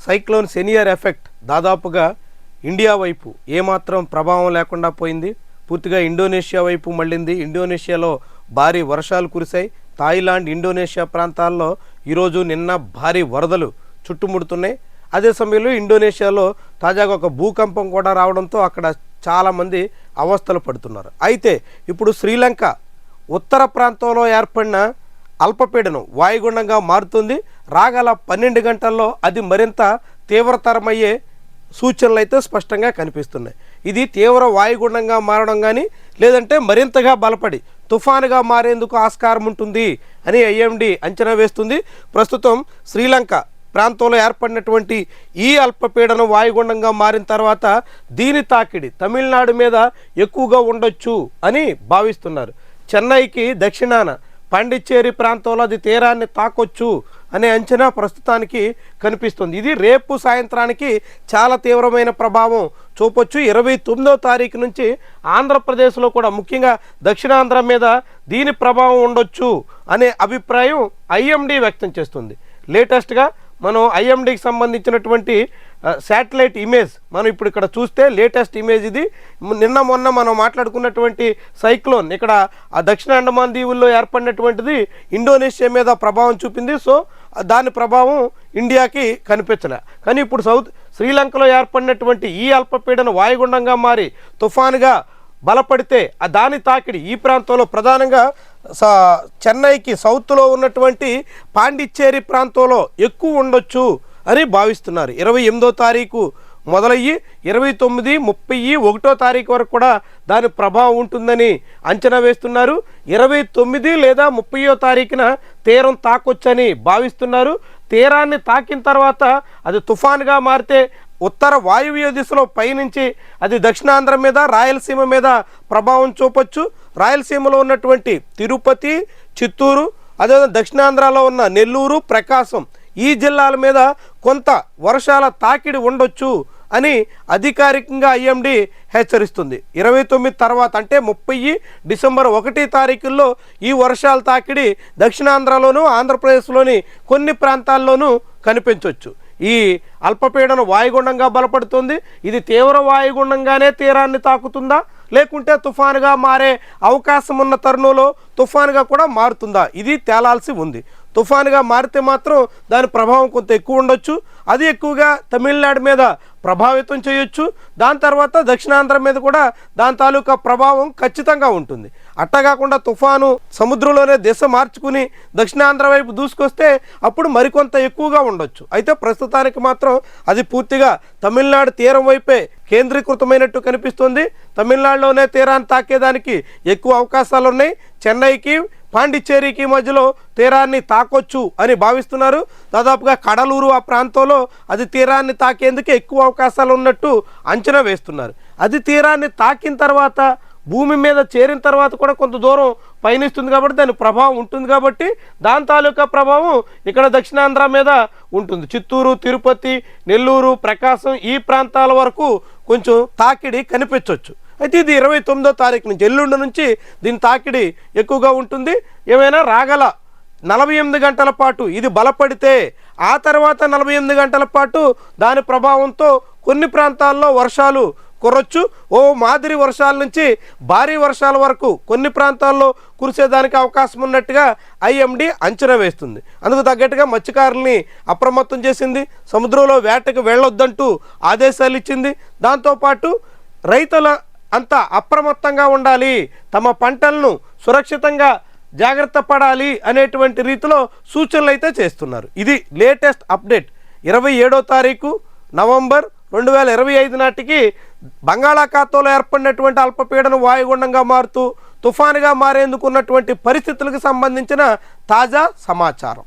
Cyclone సెనియర్ effect దాదాపుగా India వైపు ఏమాత్రం ప్రభావం లేకుండా పోయింది. పూర్తిగా ఇండోనేషియా వైపు మళ్ళింది. ఇండోనేషియాలో భారీ వర్షాలు కురిశాయి. థాయిలాండ్, ఇండోనేషియా ప్రాంతాల్లో ఈరోజు నిన్న భారీ వరదలు చుట్టుముడుతున్నాయి. అదే సమయంలో ఇండోనేషియాలో తాజాగా ఒక భూకంపం కూడా రావడంతో అక్కడ చాలామంది అవస్థలు పడుతున్నారు. అయితే ఇప్పుడు శ్రీలంక ఉత్తర ప్రాంతంలో ఏర్పడిన అల్పపీడనం వాయుగుండంగా మారుతుంది. రాగల 12 గంటల్లో అది మరింత తీవ్రతరమయ్యే సూచనలు అయితే స్పష్టంగా కనిపిస్తున్నాయి. ఇది తీవ్ర వాయుగుండంగా మారడం కానీ లేదంటే మరింతగా బలపడి తుఫానుగా మారేందుకు ఆస్కారం ఉంటుంది అని ఐఎండీ అంచనా వేస్తుంది. ప్రస్తుతం శ్రీలంక ప్రాంతంలో ఏర్పడినటువంటి ఈ అల్పపీడనం వాయుగుండంగా మారిన తర్వాత దీని తాకిడి తమిళనాడు మీద ఎక్కువగా ఉండొచ్చు అని భావిస్తున్నారు. చెన్నైకి దక్షిణాన పాండిచ్చేరి ప్రాంతంలో అది తీరాన్ని తాకొచ్చు అనే అంచనా ప్రస్తుతానికి కనిపిస్తుంది. ఇది రేపు సాయంత్రానికి చాలా తీవ్రమైన ప్రభావం చూపొచ్చు. 29వ తారీఖు నుంచి ఆంధ్రప్రదేశ్లో కూడా ముఖ్యంగా దక్షిణాంధ్ర మీద దీని ప్రభావం ఉండొచ్చు అనే అభిప్రాయం ఐఎండీ వ్యక్తం చేస్తుంది. లేటెస్ట్గా మనం ఐఎండీకి సంబంధించినటువంటి శాటిలైట్ ఇమేజ్ మనం ఇప్పుడు ఇక్కడ చూస్తే లేటెస్ట్ ఇమేజ్ ఇది. నిన్న మొన్న మనం మాట్లాడుకున్నటువంటి సైక్లోన్ ఇక్కడ ఆ దక్షిణ అండమాన్ దీవుల్లో ఏర్పడినటువంటిది ఇండోనేషియా మీద ప్రభావం చూపింది. సో దాని ప్రభావం ఇండియాకి కనిపించలే. కానీ ఇప్పుడు శ్రీలంకలో ఏర్పడినటువంటి ఈ అల్పపీడన వాయుగుండంగా మారి తుఫానుగా బలపడితే దాని తాకిడి ఈ ప్రాంతంలో ప్రధానంగా చెన్నైకి సౌత్లో ఉన్నటువంటి పాండిచ్చేరి ప్రాంతంలో ఎక్కువ ఉండొచ్చు అని భావిస్తున్నారు. 28వ తారీఖు మొదలయ్యి 29, 30, 1వ తారీఖు వరకు కూడా దాని ప్రభావం ఉంటుందని అంచనా వేస్తున్నారు. 29 లేదా 30వ తారీఖున తీరం తాకొచ్చని భావిస్తున్నారు. తీరాన్ని తాకిన తర్వాత అది తుఫానుగా మారితే ఉత్తర వాయువ్య దిశలో పైనుంచి అది దక్షిణాంధ్ర మీద రాయలసీమ మీద ప్రభావం చూపొచ్చు. రాయలసీమలో ఉన్నటువంటి తిరుపతి, చిత్తూరు, అదేవిధంగా దక్షిణాంధ్రలో ఉన్న నెల్లూరు, ప్రకాశం ఈ జిల్లాల మీద కొంత వర్షాల తాకిడి ఉండొచ్చు అని అధికారికంగా ఐఎండీ హెచ్చరిస్తుంది. 29 తర్వాత అంటే 30 డిసెంబర్ 1 తారీఖుల్లో ఈ వర్షాల తాకిడి దక్షిణాంధ్రలోను ఆంధ్రప్రదేశ్లోని కొన్ని ప్రాంతాల్లోనూ కనిపించవచ్చు. ఈ అల్పపీడనం వాయుగుండంగా బలపడుతుంది. ఇది తీవ్ర వాయుగుండంగానే తీరాన్ని తాకుతుందా లేకుంటే తుఫానుగా మారే అవకాశం ఉన్న తరుణంలో తుఫానుగా కూడా మారుతుందా ఇది తేలాల్సి ఉంది. తుఫానుగా మారితే మాత్రం దాని ప్రభావం కొంత ఎక్కువ ఉండొచ్చు. అది ఎక్కువగా తమిళనాడు మీద ప్రభావితం చేయొచ్చు. దాని తర్వాత దక్షిణాంధ్ర మీద కూడా దాని తాలూకా ప్రభావం ఖచ్చితంగా ఉంటుంది. అట్టగాకుండా తుఫాను సముద్రంలోనే దిశ మార్చుకుని దక్షిణాంధ్ర వైపు దూసుకొస్తే అప్పుడు మరికొంత ఎక్కువగా ఉండొచ్చు. అయితే ప్రస్తుతానికి మాత్రం అది పూర్తిగా తమిళనాడు తీరం వైపే కేంద్రీకృతమైనట్టు కనిపిస్తుంది. తమిళనాడులోనే తీరాన్ని తాకేదానికి ఎక్కువ అవకాశాలు ఉన్నాయి. చెన్నైకి, పాండిచ్చేరికి మధ్యలో తీరాన్ని తాకొచ్చు అని భావిస్తున్నారు. దాదాపుగా కడలూరు ఆ ప్రాంతంలో అది తీరాన్ని తాకేందుకు ఎక్కువ అవకాశాలు ఉన్నట్టు అంచనా వేస్తున్నారు. అది తీరాన్ని తాకిన తర్వాత భూమి మీద చేరిన తర్వాత కూడా కొంత దూరం పయనిస్తుంది కాబట్టి దాని ప్రభావం ఉంటుంది. కాబట్టి దాని తాలూకా ప్రభావం ఇక్కడ దక్షిణాంధ్ర మీద ఉంటుంది. చిత్తూరు, తిరుపతి, నెల్లూరు, ప్రకాశం ఈ ప్రాంతాల వరకు కొంచెం తాకిడి కనిపించవచ్చు. అయితే ఇది 29వ తారీఖు నుంచి ఎల్లుండి నుంచి దీని తాకిడి ఎక్కువగా ఉంటుంది. ఏమైనా రాగల 48 గంటల పాటు ఇది బలపడితే ఆ తర్వాత 48 గంటల పాటు దాని ప్రభావంతో కొన్ని ప్రాంతాల్లో వర్షాలు కురొచ్చు. ఓ మాదిరి వర్షాల నుంచి భారీ వర్షాల వరకు కొన్ని ప్రాంతాల్లో కురిసేదానికి అవకాశం ఉన్నట్టుగా ఐఎండీ అంచనా వేస్తుంది. అందుకు తగ్గట్టుగా మత్స్యకారుల్ని అప్రమత్తం చేసింది. సముద్రంలో వేటకు వెళ్ళొద్దంటూ ఆదేశాలు ఇచ్చింది. దాంతోపాటు రైతుల అంతా అప్రమత్తంగా ఉండాలి, తమ పంటలను సురక్షితంగా జాగ్రత్త పడాలి అనేటువంటి రీతిలో సూచనలు అయితే చేస్తున్నారు. ఇది లేటెస్ట్ అప్డేట్. 27వ తారీఖు నవంబర్ 2025 నాటికి బంగాళాఖాతంలో ఏర్పడినటువంటి అల్పపీడనం వాయుగుండంగా మారుతూ తుఫానుగా మారేందుకు ఉన్నటువంటి పరిస్థితులకు సంబంధించిన తాజా సమాచారం.